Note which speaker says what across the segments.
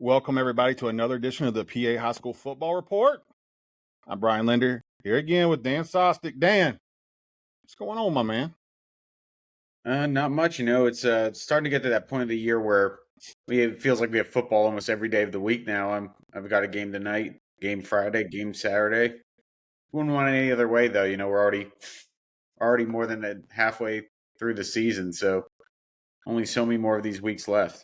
Speaker 1: Welcome, everybody, to another edition of the PA High School Football Report. I'm Brian Linder, here again with Dan Sostek. Dan, what's going on, my man?
Speaker 2: Not much, it's starting to get to that point of the year where it feels like we have football almost every day of the week now. I've got a game tonight, game Friday, game Saturday. Wouldn't want it any other way though. We're already more than halfway through the season, so only so many more of these weeks left.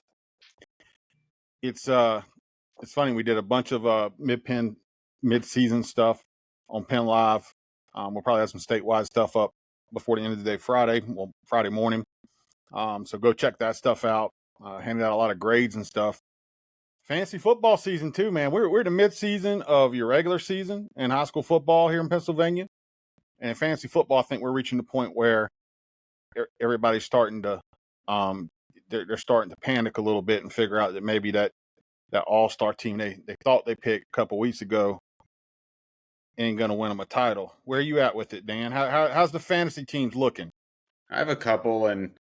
Speaker 1: It's funny. We did a bunch of Mid-Penn mid-season stuff on Penn Live. We'll probably have some statewide stuff up before the end of the day Friday morning. So go check that stuff out. Handed out a lot of grades and stuff. Fantasy football season too, man. We're in the mid-season of your regular season in high school football here in Pennsylvania. And in fantasy football, I think we're reaching the point where everybody's starting to they're starting to panic a little bit and figure out that maybe that all-star team they thought they picked a couple weeks ago ain't gonna win them a title. Where are you at with it, Dan? How's the fantasy teams looking?
Speaker 2: I have a couple, and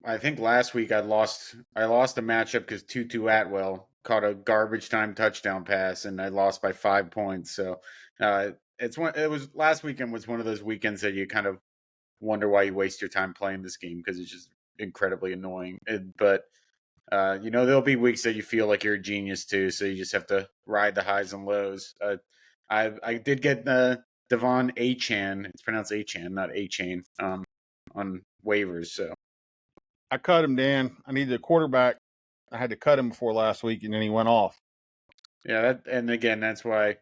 Speaker 2: I think last week I lost a matchup because Tutu Atwell caught a garbage time touchdown pass, and I lost by 5 points. So it was last weekend was one of those weekends that you kind of wonder why you waste your time playing this game because it's just incredibly annoying. But there'll be weeks that you feel like you're a genius too, so you just have to ride the highs and lows. I did get Devon Achan. It's pronounced Achan, not A-Chain, on waivers. So
Speaker 1: I cut him, Dan. I needed a quarterback. I had to cut him before last week, and then he went off.
Speaker 2: Yeah, and again, that's why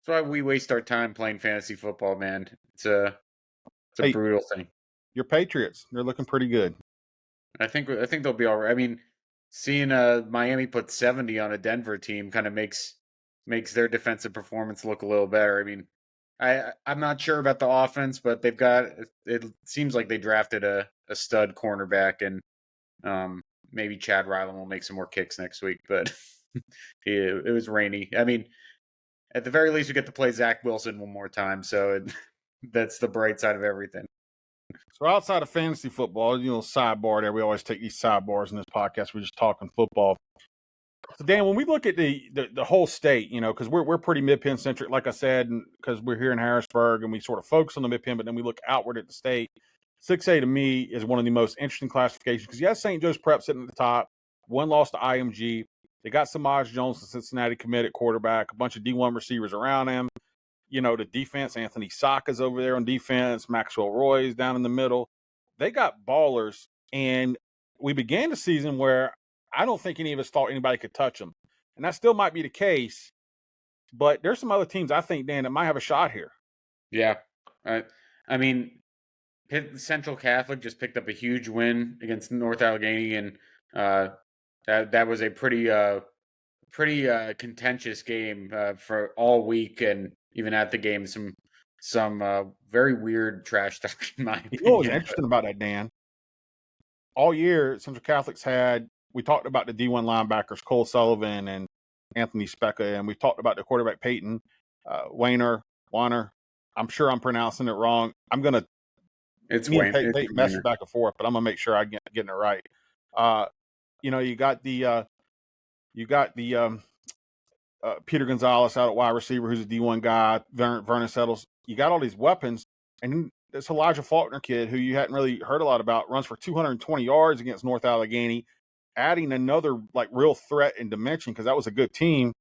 Speaker 2: we waste our time playing fantasy football, man. It's a brutal thing.
Speaker 1: Your Patriots, they're looking pretty good.
Speaker 2: I think they'll be all right. I mean, seeing Miami put 70 on a Denver team kind of makes their defensive performance look a little better. I mean, I'm not sure about the offense, but they've got it seems like they drafted a stud cornerback, and maybe Chad Ryland will make some more kicks next week. But it was rainy. I mean, at the very least, we get to play Zach Wilson one more time, so that's the bright side of everything.
Speaker 1: So outside of fantasy football, sidebar there. We always take these sidebars in this podcast. We're just talking football. So Dan, when we look at the whole state, because we're pretty Mid-Penn centric, like I said, because we're here in Harrisburg and we sort of focus on the Mid-Penn, but then we look outward at the state. 6A to me is one of the most interesting classifications because you have St. Joe's Prep sitting at the top, one loss to IMG. They got Samaj Jones, the Cincinnati committed quarterback, a bunch of D1 receivers around him. The defense, Anthony Saka's over there on defense, Maxwell Roy's down in the middle. They got ballers, and we began the season where I don't think any of us thought anybody could touch them. And that still might be the case, but there's some other teams I think, Dan, that might have a shot here.
Speaker 2: Yeah. I mean, Central Catholic just picked up a huge win against North Allegheny, and that was a pretty contentious game for all week, and even at the game, some very weird trash talk in my opinion.
Speaker 1: You know what was interesting about that, Dan? All year, Central Catholic's we talked about the D1 linebackers, Cole Sullivan and Anthony Specca, and we talked about the quarterback, Peyton Weiner. I'm sure I'm pronouncing it wrong. I'm going to Peyton message back and forth, but I'm going to make sure I'm getting it right. You got the Peter Gonzalez out at wide receiver, who's a D1 guy, Vernon Settles. You got all these weapons, and this Elijah Faulkner kid, who you hadn't really heard a lot about, runs for 220 yards against North Allegheny, adding another real threat and dimension because that was a good team.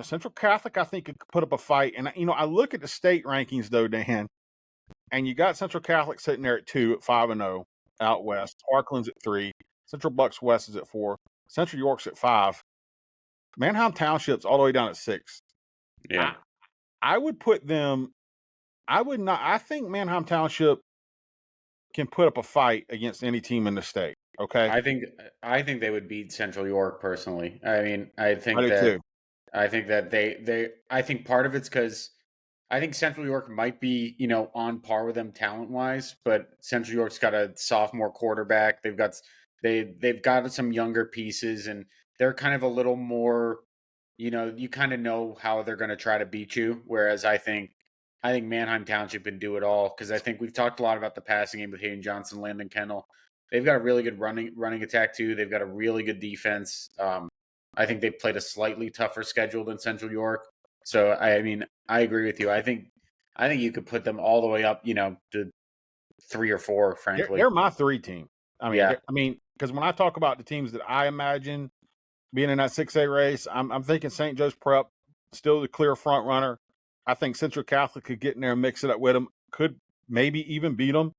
Speaker 1: Central Catholic, I think, could put up a fight. And, I look at the state rankings, though, Dan, and you got Central Catholic sitting there at 2 at 5-0 out west. Parkland's at 3. Central Bucks West is at 4. Central York's at 5. Manheim Township's all the way down at 6.
Speaker 2: Yeah.
Speaker 1: I would put them – I think Manheim Township can put up a fight against any team in the state, okay?
Speaker 2: I think they would beat Central York personally. I mean, I think part of it's because I think Central York might be, on par with them talent-wise, but Central York's got a sophomore quarterback. They've got some younger pieces, and they're kind of a little more, you kind of know how they're going to try to beat you. Whereas I think Manheim Township can do it all because I think we've talked a lot about the passing game with Hayden Johnson, Landon Kennel. they've got a really good running attack too. They've got a really good defense. I think they've played a slightly tougher schedule than Central York. So I mean, I agree with you. I think you could put them all the way up, to 3 or 4, frankly.
Speaker 1: They're my 3 team.
Speaker 2: Yeah.
Speaker 1: Because when I talk about the teams that I imagine being in that 6A race, I'm thinking St. Joe's Prep still the clear front runner. I think Central Catholic could get in there and mix it up with them. Could maybe even beat them.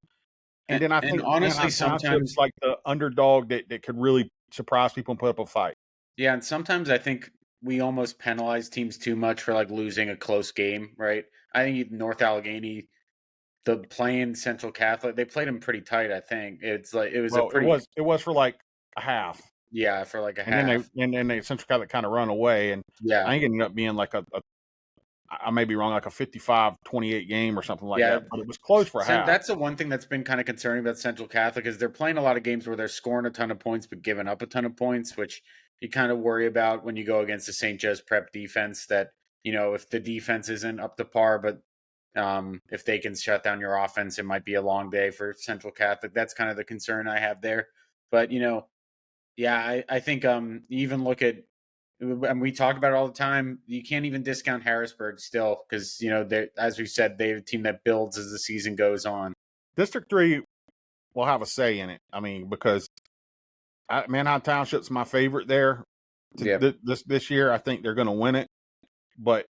Speaker 1: And then I
Speaker 2: And
Speaker 1: think
Speaker 2: honestly,
Speaker 1: Manheim Township's
Speaker 2: sometimes,
Speaker 1: like the underdog that could really surprise people and put up a fight.
Speaker 2: yeah, and sometimes I think we almost penalize teams too much for like losing a close game, right? I think North Allegheny, the playing Central Catholic, they played them pretty tight. I think it's like it was a
Speaker 1: Well,
Speaker 2: pretty,
Speaker 1: it was for like a half.
Speaker 2: yeah, for like a
Speaker 1: And then
Speaker 2: half.
Speaker 1: they Central Catholic kind of run away, and
Speaker 2: Yeah,
Speaker 1: I think it ended up being like I may be wrong, like a 55-28 game or something like
Speaker 2: yeah.
Speaker 1: that, but it was close for a half.
Speaker 2: That's the one thing that's been kind of concerning about Central Catholic is they're playing a lot of games where they're scoring a ton of points but giving up a ton of points, which you kind of worry about when you go against the St. Joe's Prep defense. That if the defense isn't up to par, but if they can shut down your offense, it might be a long day for Central Catholic. That's kind of the concern I have there. But yeah, I think you even look at, and we talk about it all the time. You can't even discount Harrisburg still because they, as we said, they're a team that builds as the season goes on.
Speaker 1: District 3 will have a say in it. Because Manheim Township's my favorite there.
Speaker 2: Yeah,
Speaker 1: This year, I think they're going to win it. But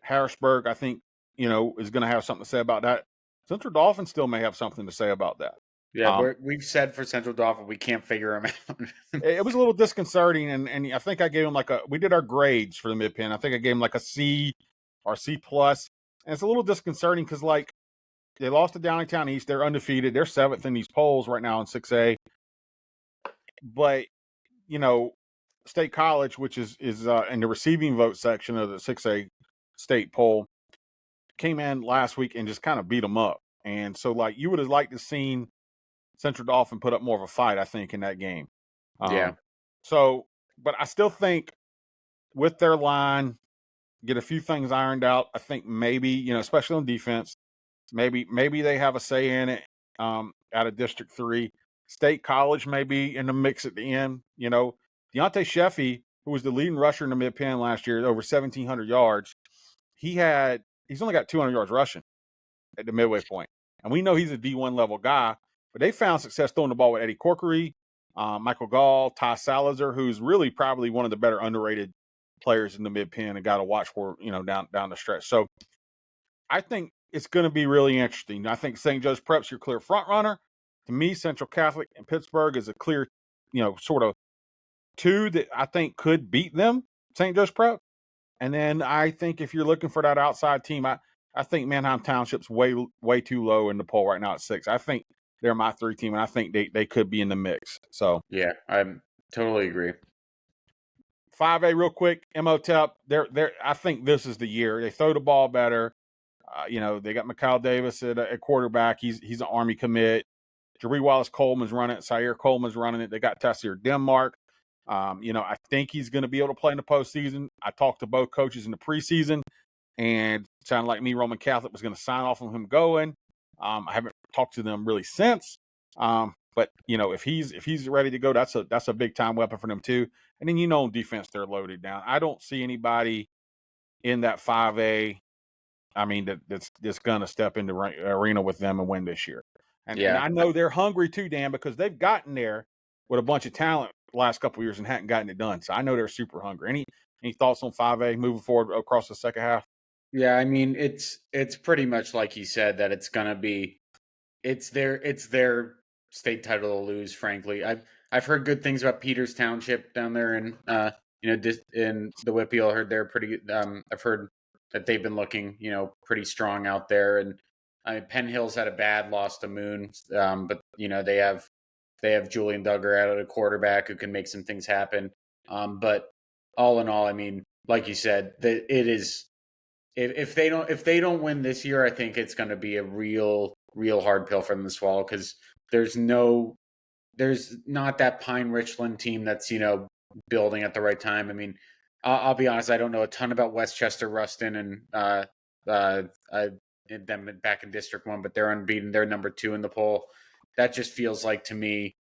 Speaker 1: Harrisburg, I think, is going to have something to say about that. Central Dolphins still may have something to say about that.
Speaker 2: yeah. We've said for Central Dauphin we can't figure them out.
Speaker 1: It was a little disconcerting, and I think I gave them we did our grades for the Mid-Penn. I think I gave them like a C or C plus, and it's a little disconcerting because they lost to Downingtown East. They're undefeated. They're 7th in these polls right now in 6A. But State College, which is in the receiving vote section of the 6A state poll, came in last week and just kind of beat them up. And so, you would have liked to seen Central Dauphin put up more of a fight, I think, in that game.
Speaker 2: Yeah,
Speaker 1: But I still think with their line, get a few things ironed out. I think maybe, especially on defense, maybe they have a say in it out of District 3. State College may be in the mix at the end. Deontay Sheffy, who was the leading rusher in the Mid-Penn last year, over 1,700 yards, he's only got 200 yards rushing at the midway point. And we know he's a D1 level guy, but they found success throwing the ball with Eddie Corkery, Michael Gall, Ty Salazar, who's really probably one of the better underrated players in the Mid-Penn and got to watch for, down the stretch. So I think it's going to be really interesting. I think St. Joe's Prep's your clear front runner. To me, Central Catholic and Pittsburgh is a clear, sort of 2 that I think could beat them, St. Joe's Prep. And then I think if you're looking for that outside team, I think Manheim Township's way too low in the poll right now at 6. I think they're my 3 team, and I think they could be in the mix. So
Speaker 2: yeah, I totally agree.
Speaker 1: 5A real quick, MOTEP. I think this is the year they throw the ball better. They got Mikal Davis at quarterback. He's an Army commit. Jeree Wallace Coleman's running it. Sayer Coleman's running it. They got Tessier Denmark. I think he's going to be able to play in the postseason. I talked to both coaches in the preseason, and it sounded like Roman Catholic was going to sign off on him going. I haven't talked to them really since. But if he's ready to go, that's a big time weapon for them too. And then on defense they're loaded down. I don't see anybody in that 5A. That's going to step into arena with them and win this year. And I know they're hungry too, Dan, because they've gotten there with a bunch of talent the last couple of years and hadn't gotten it done. So I know they're super hungry. Any thoughts on 5A moving forward across the second half?
Speaker 2: Yeah, it's pretty much like you said that it's gonna be it's their state title to lose. Frankly, I've heard good things about Peters Township down there in in the Whitfield. I heard they're pretty. I've heard that they've been looking pretty strong out there, and Penn Hill's had a bad loss to Moon, but they have Julian Duggar out at a quarterback who can make some things happen. But all in all, like you said, it is. If they don't win this year, I think it's going to be a real hard pill for them to swallow because there's not that Pine Richland team that's building at the right time. I'll be honest, I don't know a ton about Westchester Ruston and them back in District 1, but they're unbeaten. They're number 2 in the poll. That just feels like to me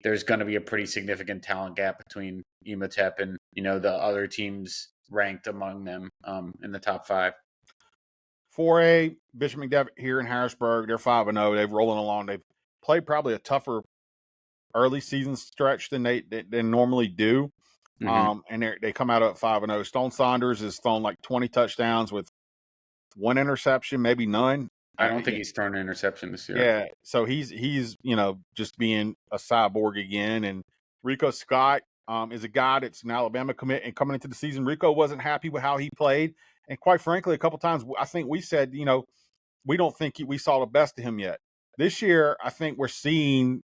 Speaker 2: there's going to be a pretty significant talent gap between UMATEP and the other teams ranked among them in the top 5.
Speaker 1: 4A, Bishop McDevitt here in Harrisburg. They're 5-0. They've rolling along. They've played probably a tougher early season stretch than they normally do. And they come out at 5-0. Stone Saunders has thrown like 20 touchdowns with 1 interception, maybe none.
Speaker 2: I don't think he's thrown an interception this year.
Speaker 1: Yeah, so he's just being a cyborg again. And Rico Scott is a guy that's an Alabama commit, and coming into the season, Rico wasn't happy with how he played. And quite frankly, a couple times I think we said, we don't think we saw the best of him yet. This year, I think we're seeing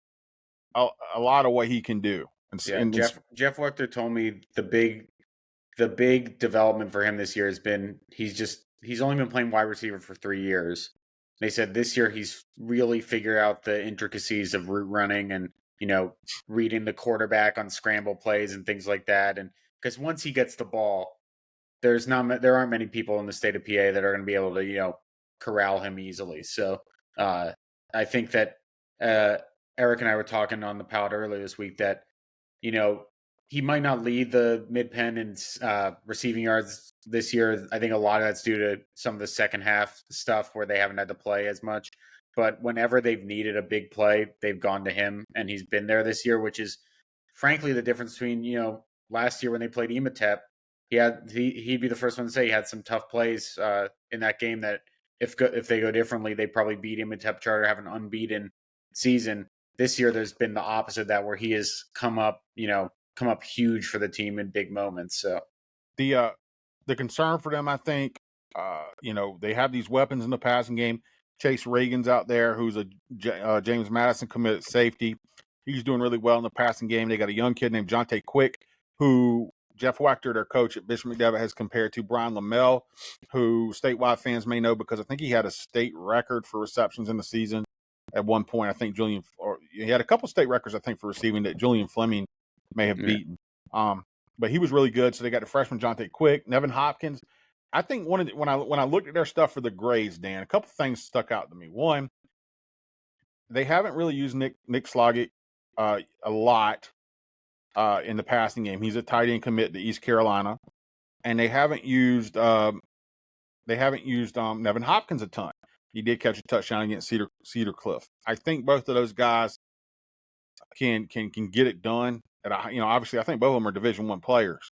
Speaker 1: a lot of what he can do.
Speaker 2: And Jeff Wechter told me the big development for him this year has been he's only been playing wide receiver for 3 years. They said this year he's really figured out the intricacies of route running and reading the quarterback on scramble plays and things like that. And because once he gets the ball, there aren't many people in the state of PA that are going to be able to corral him easily. So I think that Eric and I were talking on the pod earlier this week that he might not lead the Mid-Penn in receiving yards this year. I think a lot of that's due to some of the second half stuff where they haven't had to play as much. But whenever they've needed a big play, they've gone to him, and he's been there this year, which is frankly the difference between last year when they played EMATEP. He'd be the first one to say he had some tough plays in that game that if they go differently, they probably beat EMATEP Charter, have an unbeaten season. This year, there's been the opposite of that, where he has come up huge for the team in big moments. So
Speaker 1: the concern for them, I think, they have these weapons in the passing game. Chase Reagan's out there, who's a James Madison committed safety. He's doing really well in the passing game. They got a young kid named Jonte Quick, who Jeff Wechter, their coach at Bishop McDevitt, has compared to Brian Lamel, who statewide fans may know because I think he had a state record for receptions in the season. At one point, I think he had a couple state records, I think, for receiving that Julian Fleming may have beaten. But he was really good. So they got the freshman Jonte Quick, Nevin Hopkins. I think when I looked at their stuff for the grades, Dan, a couple things stuck out to me. One, they haven't really used Nick Sloggett a lot in the passing game. He's a tight end commit to East Carolina, and they haven't used Nevin Hopkins a ton. He did catch a touchdown against Cedar Cliff. I think both of those guys can get it done. And obviously, I think both of them are Division I players,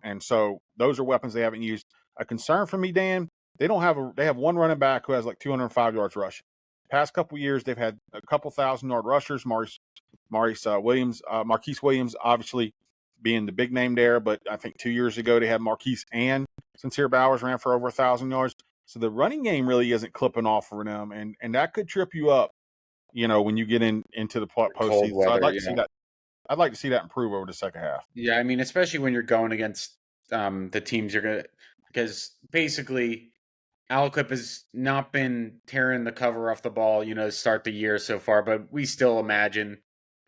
Speaker 1: and so those are weapons they haven't used. A concern for me, Dan, they have one running back who has like 205 yards rushing. Past couple of years, they've had a couple 1,000-yard rushers. Marquise Williams, obviously being the big name there, but I think 2 years ago they had Marquise and Sincere Bowers ran for over 1,000 yards. So the running game really isn't clipping off for them, and that could trip you up, when you get into the postseason. So I'd like to see that. I'd like to see that improve over the second half.
Speaker 2: Yeah, I mean, especially when you're going against the teams you're going to, because basically Aliquip has not been tearing the cover off the ball, to start the year so far, but we still imagine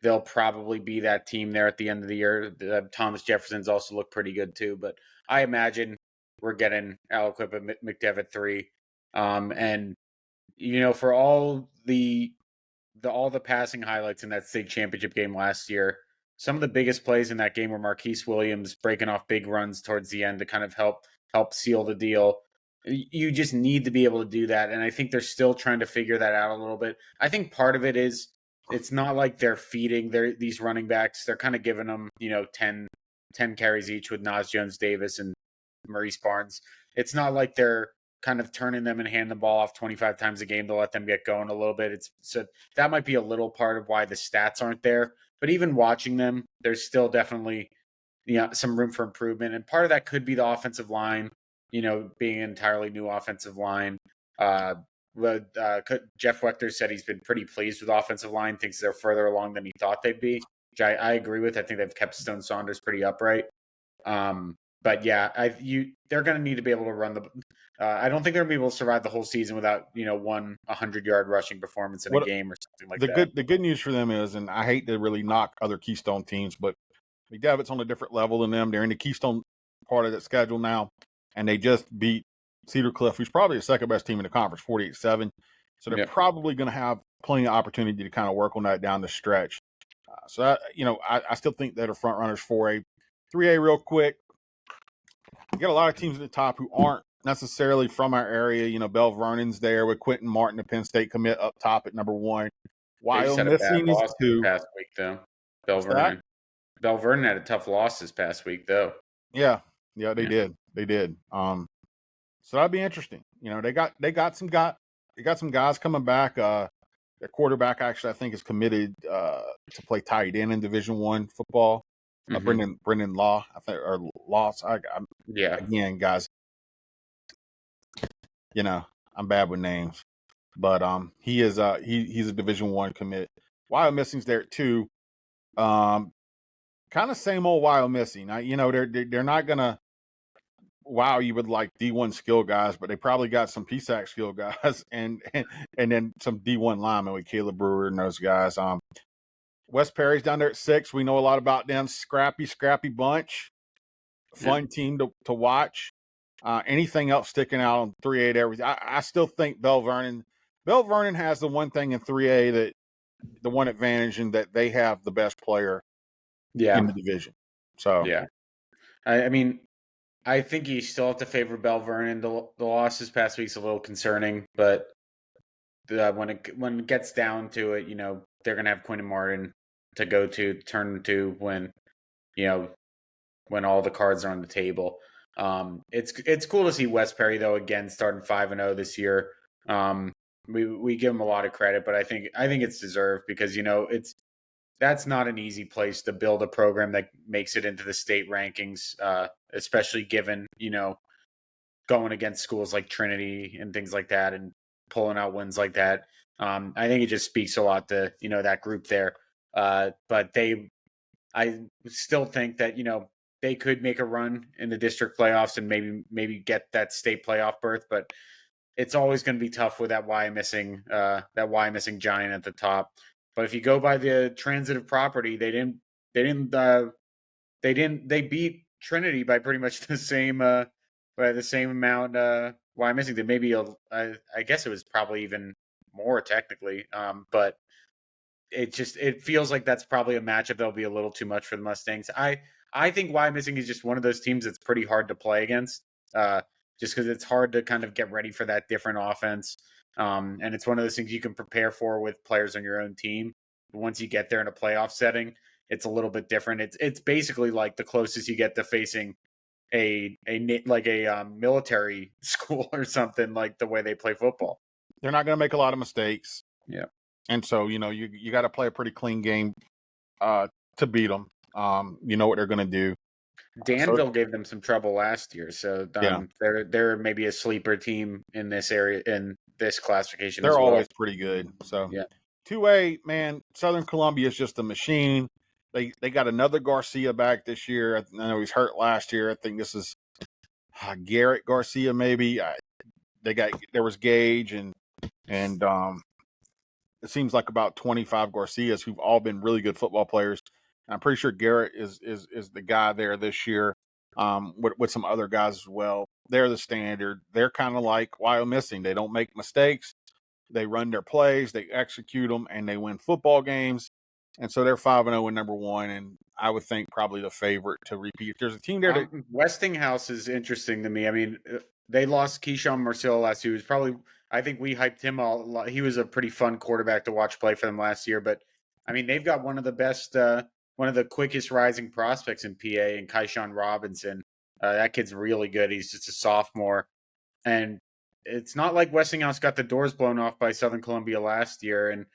Speaker 2: they'll probably be that team there at the end of the year. Thomas Jefferson's also looked pretty good too, but I imagine we're getting Aliquip at McDevitt 3. And, for all the passing highlights in that state championship game last year, some of the biggest plays in that game were Marquise Williams breaking off big runs towards the end to kind of help seal the deal. You just need to be able to do that. And I think they're still trying to figure that out a little bit. I think part of it is it's not like they're feeding these running backs. They're kind of giving them, 10 carries each with Nas Jones-Davis and Maurice Barnes. It's not like they're kind of turning them and handing the ball off 25 times a game to let them get going a little bit. So that might be a little part of why the stats aren't there. But even watching them, there's still definitely some room for improvement. And part of that could be the offensive line, being an entirely new offensive line. Jeff Wechter said he's been pretty pleased with offensive line, thinks they're further along than he thought they'd be, which I agree with. I think they've kept Stone Saunders pretty upright. But yeah, they're going to need to be able to run the. I don't think they're going to be able to survive the whole season without 100-yard rushing performance in a game or something like that.
Speaker 1: The good news for them is, and I hate to really knock other Keystone teams, but McDevitt's on a different level than them. They're in the Keystone part of that schedule now, and they just beat Cedar Cliff, who's probably the second best team in the conference, 48-7. So they're probably going to have plenty of opportunity to kind of work on that down the stretch. I still think that are front runners for a 3A real quick. You got a lot of teams at the top who aren't necessarily from our area. Bell Vernon's there with Quentin Martin, the Penn State commit up top at number 1.
Speaker 2: They just
Speaker 1: While
Speaker 2: had a bad
Speaker 1: missing is
Speaker 2: loss this
Speaker 1: 2.
Speaker 2: past week, though. Bell
Speaker 1: What's that?
Speaker 2: Vernon. Bell Vernon had a tough loss this past week, though.
Speaker 1: Yeah, they did. They did. So that'd be interesting. They got some guys coming back. Their quarterback actually, I think, is committed to play tight end in Division I football. Brendan Law, I think, or Loss. Again, guys, I'm bad with names, but he is he's a Division I commit. Wild Missing's there too. Kind of same old Wild Missing. They're not gonna wow you with like D1 skill guys, but they probably got some PSAC skill guys and then some D1 linemen with Caleb Brewer and those guys. West Perry's down there at 6. We know a lot about them. Scrappy bunch. Fun team to watch. Anything else sticking out on 3A there? I still think Bell Vernon has the one thing in 3A the one advantage in that they have the best player in the division. So
Speaker 2: yeah, I mean, I think you still have to favor Bell Vernon. The loss this past week's a little concerning, but when it gets down to it, they're gonna have Quentin Martin to turn to when all the cards are on the table. It's cool to see West Perry though again starting 5-0 this year. We give them a lot of credit, but I think it's deserved because that's not an easy place to build a program that makes it into the state rankings, especially given going against schools like Trinity and things like that and pulling out wins like that. I think it just speaks a lot to that group there. But I still think that they could make a run in the district playoffs and maybe get that state playoff berth, but it's always going to be tough with that Y missing giant at the top. But if you go by the transitive property, they beat Trinity by pretty much the same amount. Y missing, they maybe I guess it was probably even more technically, but it feels like that's probably a matchup that'll be a little too much for the Mustangs. I think Y Missing is just one of those teams that's pretty hard to play against, just because it's hard to kind of get ready for that different offense. And it's one of those things you can prepare for with players on your own team. But once you get there in a playoff setting, it's a little bit different. It's basically like the closest you get to facing a military school or something, like the way they play football.
Speaker 1: They're not going to make a lot of mistakes.
Speaker 2: Yeah.
Speaker 1: And so, you got to play a pretty clean game to beat them. You know what they're going to do.
Speaker 2: Danville gave them some trouble last year, so they're maybe a sleeper team in this area in this classification.
Speaker 1: They're
Speaker 2: as well.
Speaker 1: always pretty good. So 2A, man, Southern Columbia is just a machine. They got another Garcia back this year. I know he's hurt last year. I think this is Garrett Garcia, maybe. There was Gage and it seems like about 25 Garcias who've all been really good football players. And I'm pretty sure Garrett is the guy there this year, with some other guys as well. They're the standard. They're kind of like Wild Missing. They don't make mistakes. They run their plays, they execute them, and they win football games. And so they're 5-0 in number 1, and I would think probably the favorite to repeat. If there's a team there that
Speaker 2: Westinghouse is interesting to me. I mean, they lost Keyshawn Marcel last year. I think we hyped him a lot. He was a pretty fun quarterback to watch play for them last year. But I mean, they've got one of the best, one of the quickest rising prospects in PA, and Keyshawn Robinson. That kid's really good. He's just a sophomore, and it's not like Westinghouse got the doors blown off by Southern Columbia last year, and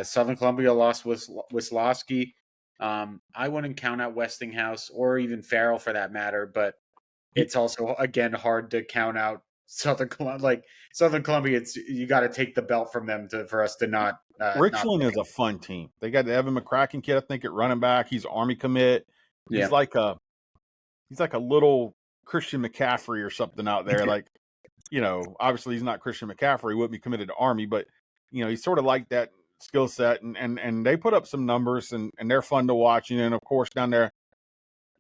Speaker 2: Southern Columbia lost Wisłowski. I wouldn't count out Westinghouse or even Farrell for that matter, but it's also, again, hard to count out Southern Columbia. Like Southern Columbia, you got to take the belt from them for us to not.
Speaker 1: Richland is a fun team. They got the Evan McCracken kid, I think, at running back. He's Army commit. He's like a little Christian McCaffrey or something out there. Like, obviously he's not Christian McCaffrey. He wouldn't be committed to Army, but he's sort of like that skill set, and they put up some numbers, and they're fun to watch. And of course down there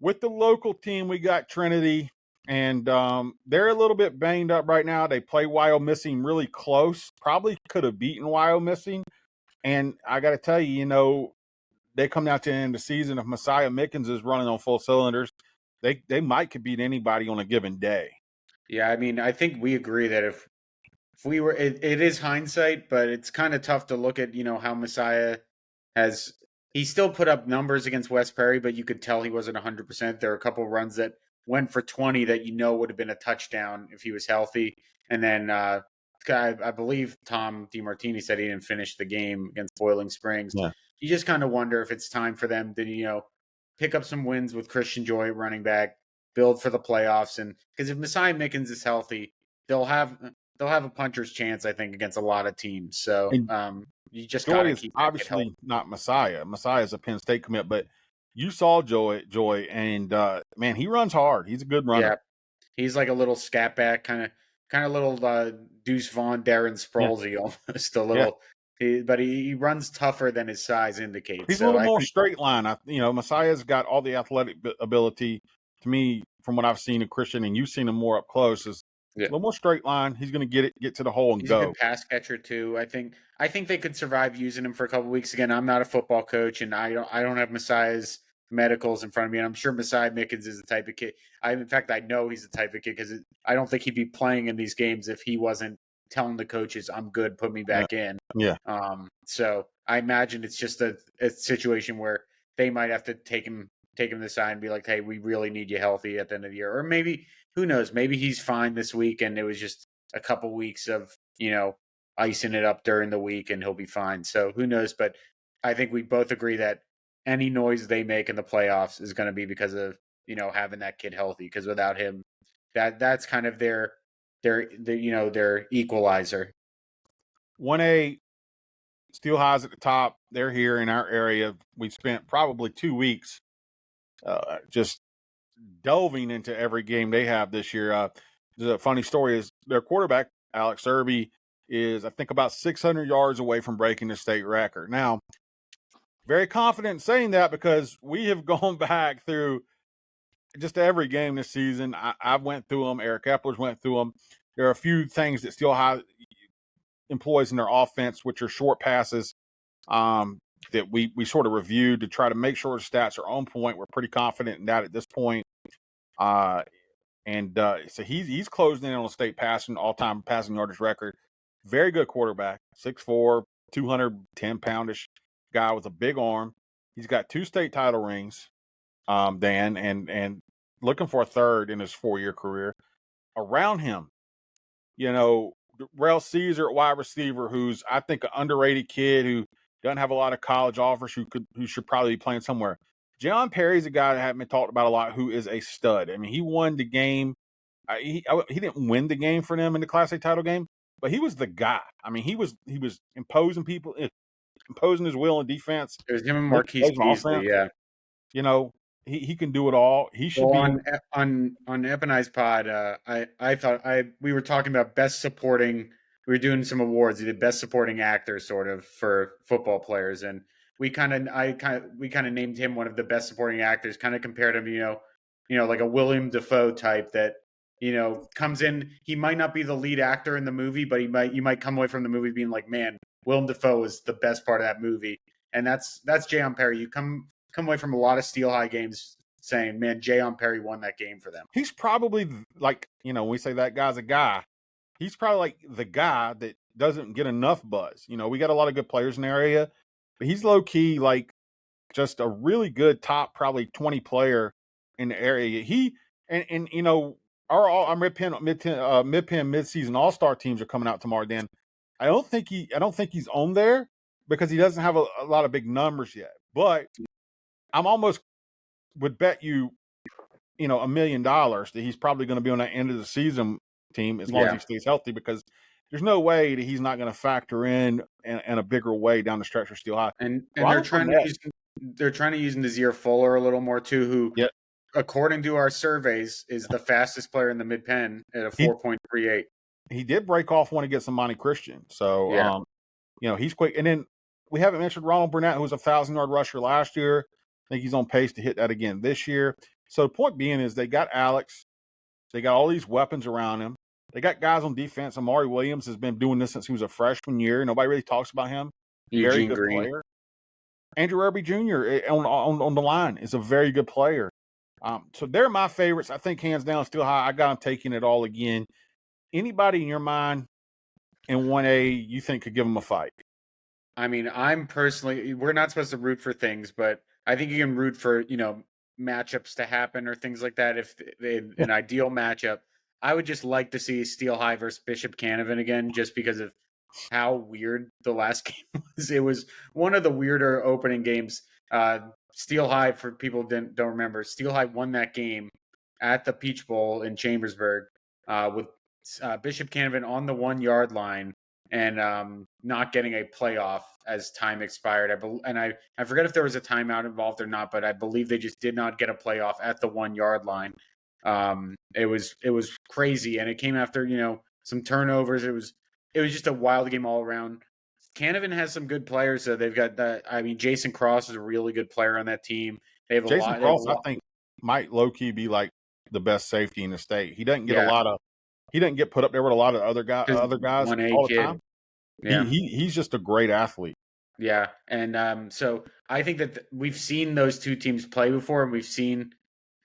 Speaker 1: with the local team, we got Trinity, and they're a little bit banged up right now. They play Wild Missing really close. Probably could have beaten Wild Missing, and I got to tell you, they come out to the end of the season, if Messiah Mickens is running on full cylinders, they might could beat anybody on a given day.
Speaker 2: Yeah, I mean, I think we agree that if we were, it is hindsight, but it's kind of tough to look at, how Messiah has, he still put up numbers against West Perry, but you could tell he wasn't 100%. There are a couple of runs that went for 20 that would have been a touchdown if he was healthy. And then I believe Tom DiMartini said he didn't finish the game against Boiling Springs.
Speaker 1: Yeah.
Speaker 2: You just kind of wonder if it's time for them to, pick up some wins with Christian Joy running back, build for the playoffs. And because if Messiah Mickens is healthy, they'll have a puncher's chance, I think, against a lot of teams. So you just got
Speaker 1: Joy
Speaker 2: to
Speaker 1: is
Speaker 2: keep
Speaker 1: obviously not Messiah. Messiah is a Penn State commit, but you saw Joy, and man, he runs hard. He's a good runner.
Speaker 2: Yeah, he's like a little scat back, kind of little Deuce Vaughn, Darren Sproulsy almost a little. Yeah. But he runs tougher than his size indicates.
Speaker 1: He's a little more straight line. Messiah's got all the athletic ability. To me, from what I've seen of Christian, and you've seen him more up close, is a little more straight line. He's going to get to the hole and go.
Speaker 2: He's a good pass catcher too. I think they could survive using him for a couple of weeks. Again, I'm not a football coach, and I don't have Messiah's medicals in front of me. And I'm sure Messiah Mickens is the type of kid. In fact, I know he's the type of kid because I don't think he'd be playing in these games if he wasn't telling the coaches, "I'm good, put me back in."
Speaker 1: Yeah.
Speaker 2: So I imagine it's just a situation where they might have to take him to the side and be like, "Hey, we really need you healthy at the end of the year," or maybe who knows? Maybe he's fine this week, and it was just a couple weeks of icing it up during the week, and he'll be fine. So who knows? But I think we both agree that any noise they make in the playoffs is going to be because of having that kid healthy. Because without him, that's kind of their equalizer.
Speaker 1: 1A Steel Highs at the top. They're here in our area. We've spent probably 2 weeks just delving into every game they have this year. The funny story is their quarterback, Alex Irby, is, I think, about 600 yards away from breaking the state record. Now, very confident in saying that because we have gone back through just every game this season. I've went through them. Eric Epler's went through them. There are a few things that Steel High employs in their offense, which are short passes, that we sort of reviewed to try to make sure the stats are on point. We're pretty confident in that at this point. So he's closed in on a state all-time passing yardage record. Very good quarterback, 6'4", 210-poundish guy with a big arm. He's got 2 state title rings, Dan, and looking for a third in his 4-year career. Around him, Rel Caesar at wide receiver, who's, I think, an underrated kid who doesn't have a lot of college offers, who should probably be playing somewhere. Jayon Perry's a guy that hasn't been talked about a lot, who is a stud. I mean, he won the game. He didn't win the game for them in the Class A title game, but he was the guy. I mean, he was imposing his will in defense.
Speaker 2: It was him and Marquise Beasley, yeah.
Speaker 1: He can do it all. He should be
Speaker 2: on Epini's pod. I thought we were talking about best supporting. We were doing some awards. He did best supporting actor sort of for football players, and we kind of named him one of the best supporting actors. Kind of compared him, like a William Dafoe type that comes in. He might not be the lead actor in the movie, but you might come away from the movie being like, man, Willem Dafoe is the best part of that movie, and that's Jayon Perry. You come away from a lot of Steel High games saying, man, Jayon Perry won that game for them.
Speaker 1: He's probably like, when we say that guy's a guy, he's probably like the guy that doesn't get enough buzz. We got a lot of good players in the area, but he's low key, like, just a really good top, probably 20 player in the area. Our Mid-Penn mid-season all-star teams are coming out tomorrow, Dan. I don't think he's on there because he doesn't have a lot of big numbers yet, but I'm almost would bet you, $1 million that he's probably going to be on that end of the season team as long as he stays healthy, because there's no way that he's not going to factor in a bigger way down the stretch for Steel High.
Speaker 2: And they're trying to use Nazir Fuller a little more too, who, according to our surveys, is the fastest player in the Mid-Penn at a 4.38.
Speaker 1: He did break off one against Amani Christian, so he's quick. And then we haven't mentioned Ronald Burnett, who was a 1,000-yard rusher last year. I think he's on pace to hit that again this year. So the point being is they got Alex. They got all these weapons around him. They got guys on defense. Amari Williams has been doing this since he was a freshman year. Nobody really talks about him.
Speaker 2: Eugene Green.
Speaker 1: Player. Andrew Irby Jr. On the line is a very good player. So they're my favorites. I think hands down still high. I got them taking it all again. Anybody in your mind in 1A you think could give them a fight?
Speaker 2: I mean, we're not supposed to root for things, but I think you can root for, matchups to happen or things like that. If an ideal matchup, I would just like to see Steel High versus Bishop Canavan again, just because of how weird the last game was. It was one of the weirder opening games. Steel High, for people don't remember, Steel High won that game at the Peach Bowl in Chambersburg with Bishop Canavan on the 1 yard line and not getting a playoff as time expired. I forget if there was a timeout involved or not, but I believe they just did not get a playoff at the 1 yard line. It was crazy, and it came after some turnovers. It was just a wild game all around. Canavan has some good players. So they've got that. I mean, Jason Cross is a really good player on that team. They have a
Speaker 1: Jason
Speaker 2: lot.
Speaker 1: Cross, I think, might low key be like the best safety in the state. He doesn't get he doesn't get put up there with a lot of other guys
Speaker 2: 1A
Speaker 1: all the
Speaker 2: kid.
Speaker 1: time.
Speaker 2: Yeah.
Speaker 1: He's just a great athlete.
Speaker 2: Yeah, and so I think that we've seen those two teams play before, and we've seen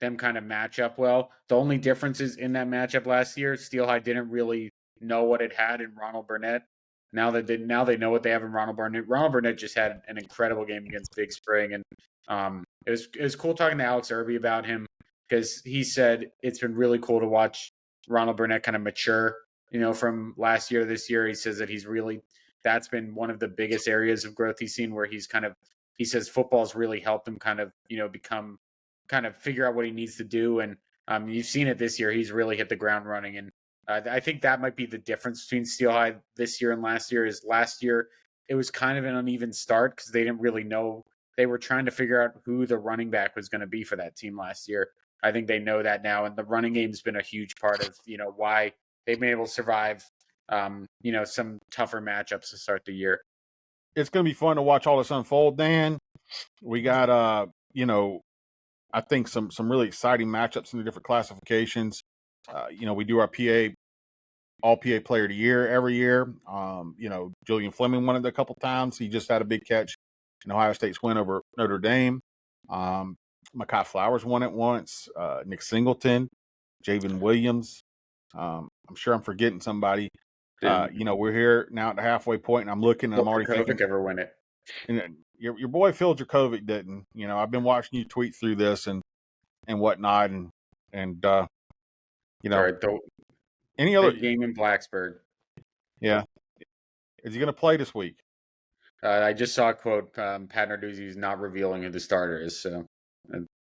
Speaker 2: them kind of match up well. The only differences in that matchup last year, Steel High didn't really know what it had in Ronald Burnett. Now they know what they have in Ronald Burnett. Ronald Burnett just had an incredible game against Big Spring, and it was cool talking to Alex Irby about him because he said it's been really cool to watch Ronald Burnett kind of mature. From last year to this year, he says that that's been one of the biggest areas of growth he's seen, where he says football's really helped him kind of figure out what he needs to do. And you've seen it this year. He's really hit the ground running. And I think that might be the difference between Steel High this year and last year. Is last year it was kind of an uneven start because they didn't really know. They were trying to figure out who the running back was going to be for that team last year. I think they know that now. And the running game's been a huge part of, why they've been able to survive some tougher matchups to start the year.
Speaker 1: It's going to be fun to watch all this unfold, Dan. We got, I think some really exciting matchups in the different classifications. We do our all PA player of the year every year. Julian Fleming won it a couple times. He just had a big catch in Ohio State's win over Notre Dame. Makai Flowers won it once. Nick Singleton, Javen Williams. I'm sure I'm forgetting somebody. We're here now at the halfway point, and I'm looking, and I'm already thinking,
Speaker 2: ever win it.
Speaker 1: And your boy Phil Dracovic didn't. I've been watching you tweet through this and whatnot, and any other
Speaker 2: game in Blacksburg.
Speaker 1: Yeah, is he going to play this week?
Speaker 2: I just saw a quote. Pat Narduzzi is not revealing who the starter is, so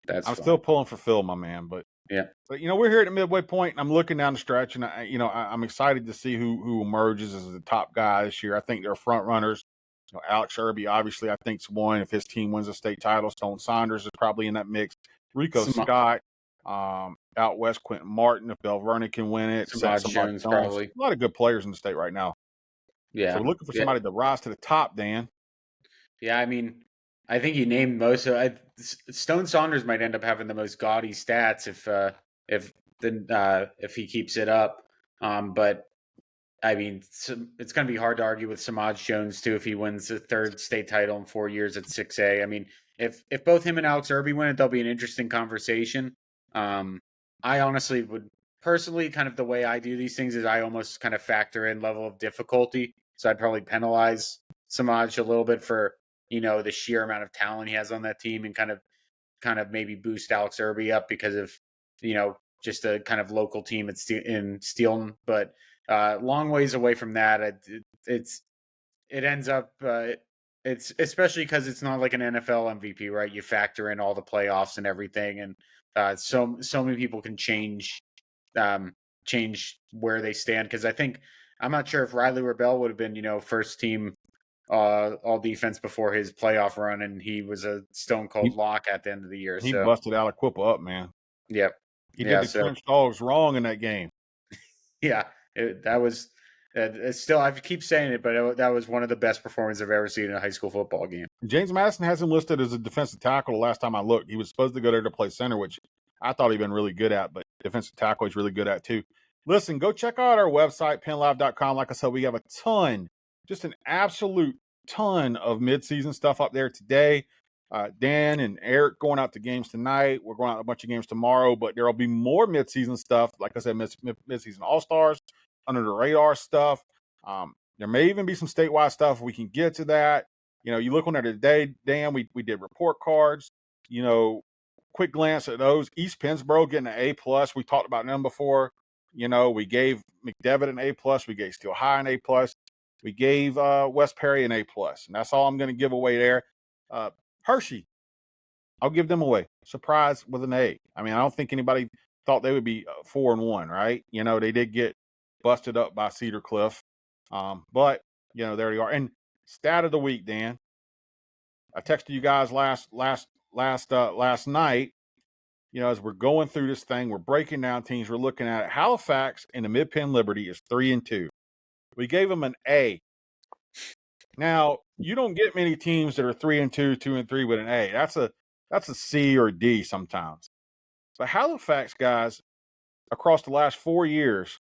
Speaker 2: that's.
Speaker 1: I'm still pulling for Phil, my man, but.
Speaker 2: Yeah,
Speaker 1: but we're here at the midway point, and I'm looking down the stretch, and I'm excited to see who emerges as the top guy this year. I think they're front runners. Alex Irby, obviously, I think is one. If his team wins a state title, Stone Saunders is probably in that mix. Rico Scott, out west, Quentin Martin. If Bell Vernon can win it,
Speaker 2: Samad Jones probably.
Speaker 1: A lot of good players in the state right now.
Speaker 2: Yeah,
Speaker 1: so we're looking for somebody to rise to the top, Dan.
Speaker 2: Yeah, I mean, I think you named most of. Stone Saunders might end up having the most gaudy stats if he keeps it up. But I mean, it's going to be hard to argue with Samaj Jones too if he wins the third state title in 4 years at 6A. I mean, if both him and Alex Irby win it, there'll be an interesting conversation. I honestly would personally, kind of the way I do these things is I almost kind of factor in level of difficulty. So I'd probably penalize Samaj a little bit for the sheer amount of talent he has on that team, and kind of maybe boost Alex Irby up because of just a kind of local team in Steelton. But long ways away from that. It ends up it's especially because it's not like an NFL MVP, right? You factor in all the playoffs and everything, and so many people can change where they stand. Because I'm not sure if Riley Rebel would have been first team all defense before his playoff run, and he was a stone cold lock at the end of the year.
Speaker 1: He busted Aliquippa up, man.
Speaker 2: Yep.
Speaker 1: He did the French dogs wrong in that game.
Speaker 2: Yeah, that was still. I keep saying it, but that was one of the best performances I've ever seen in a high school football game.
Speaker 1: James Madison has him listed as a defensive tackle. The last time I looked, he was supposed to go there to play center, which I thought he'd been really good at, but defensive tackle he's really good at too. Listen, go check out our website, PennLive.com. Like I said, we have a ton, just an absolute ton of midseason stuff up there today. Dan and Eric going out to games tonight. We're going out to a bunch of games tomorrow, but there will be more midseason stuff. Like I said, midseason all-stars, under the radar stuff. There may even be some statewide stuff. We can get to that. You look on there today, Dan, we did report cards. Quick glance at those. East Pennsboro getting an A+. We talked about them before. We gave McDevitt an A+. We gave Steel High an A+. We gave West Perry an A+. And that's all I'm going to give away there. Hershey, I'll give them away. Surprise with an A. I mean, I don't think anybody thought they would be 4-1, right? They did get busted up by Cedar Cliff. But there they are. And stat of the week, Dan. I texted you guys last night. As we're going through this thing, we're breaking down teams. We're looking at it. Halifax and the Mid-Penn Liberty is 3-2. We gave them an A. Now, you don't get many teams that are 3-2, 2-3 with an A. That's a C or D sometimes. But Halifax, guys, across the last 4 years,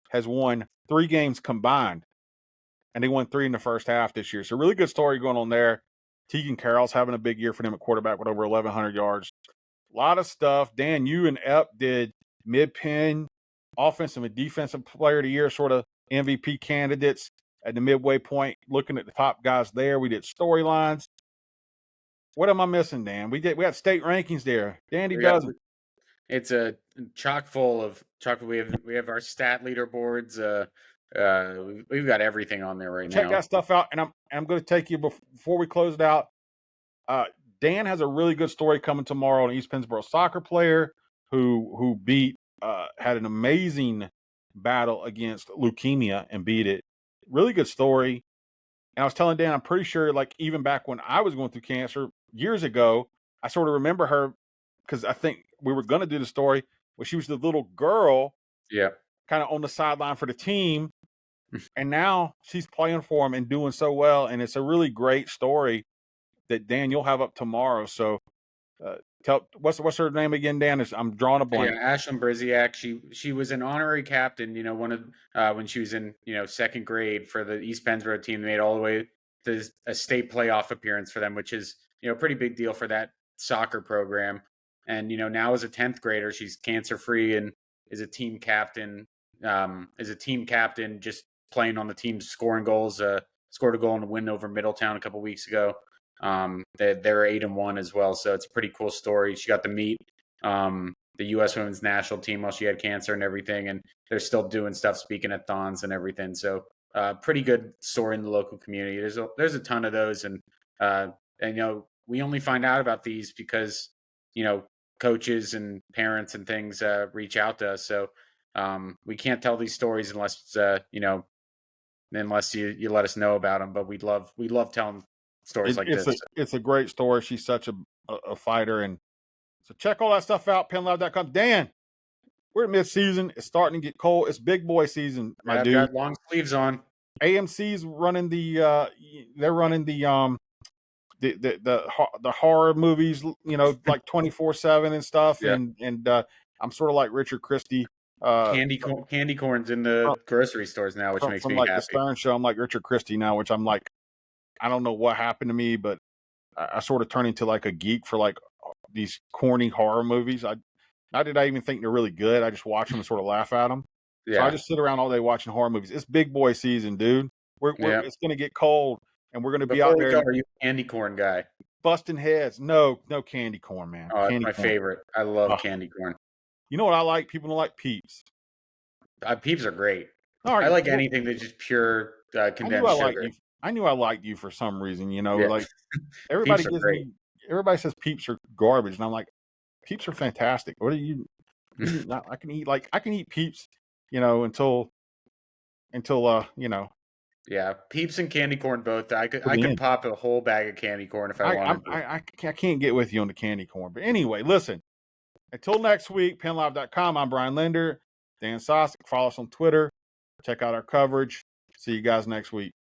Speaker 1: has won 3 games combined. And they won 3 in the first half this year. So really good story going on there. Tegan Carroll's having a big year for them at quarterback with over 1,100 yards. A lot of stuff. Dan, you and Ep did Mid-Penn offensive and defensive player of the year, sort of MVP candidates at the midway point, looking at the top guys there. We did storylines. What am I missing, Dan? We had state rankings there. Dandy does.
Speaker 2: It's a chock full of chock. We have our stat leaderboards. We've got everything on there right now.
Speaker 1: Check that stuff out, and I'm going to take you before we close it out. Dan has a really good story coming tomorrow. An East Pennsboro soccer player who had an amazing battle against leukemia and beat it. Really good story. And I was telling Dan, I'm pretty sure, like, even back when I was going through cancer years ago, I sort of remember her because I think we were going to do the story where she was the little girl, kind of on the sideline for the team. And now she's playing for him and doing so well. And it's a really great story that, Dan, you'll have up tomorrow. So what's her name again, Dan? I'm drawing a blank.
Speaker 2: Yeah, Ashlyn Brziak. She was an honorary captain, one of when she was in, second grade for the East Pennsboro team. They made all the way to a state playoff appearance for them, which is, a pretty big deal for that soccer program. And, now as a 10th grader, she's cancer-free and is a team captain, just playing on the team, scoring goals, scored a goal in a win over Middletown a couple weeks ago. They're 8-1 as well. So it's a pretty cool story. She got to meet, the U.S. women's national team while she had cancer and everything. And they're still doing stuff, speaking at thons and everything. So, pretty good story in the local community. There's a ton of those. And we only find out about these because, coaches and parents and things, reach out to us. So, we can't tell these stories unless, unless you let us know about them. But we love telling stories like this.
Speaker 1: It's a great story. She's such a fighter. And so check all that stuff out, PennLive.com. Dan, we're at mid-season. It's starting to get cold. It's big boy season, my dude.
Speaker 2: I've got long sleeves on.
Speaker 1: AMC's running they're running the horror movies, like 24/7 and stuff. Yeah. And I'm sort of like Richard Christie.
Speaker 2: Candy corns in the grocery stores now, which makes me happy.
Speaker 1: Like the Stern Show, I'm like Richard Christie now, which I'm like, I don't know what happened to me, but I sort of turned into like a geek for like these corny horror movies. Not did I even think they're really good. I just watch them and sort of laugh at them. Yeah. So I just sit around all day watching horror movies. It's big boy season, dude. It's going to get cold, and we're going to be out there.
Speaker 2: Are you a candy corn guy?
Speaker 1: Busting heads. No candy corn, man.
Speaker 2: Oh,
Speaker 1: that's
Speaker 2: my favorite. I love candy corn.
Speaker 1: You know what I like? People don't like Peeps.
Speaker 2: Peeps are great. I like anything that's just pure condensed sugar.
Speaker 1: I knew I liked you for some reason, like everybody everybody says Peeps are garbage. And I'm like, Peeps are fantastic. What are you? I can eat Peeps, until.
Speaker 2: Yeah, Peeps and candy corn both. I could pop a whole bag of candy corn if I wanted to.
Speaker 1: I can't get with you on the candy corn. But anyway, listen. Until next week, PennLive.com. I'm Brian Linder. Dan Sostek. Follow us on Twitter. Check out our coverage. See you guys next week.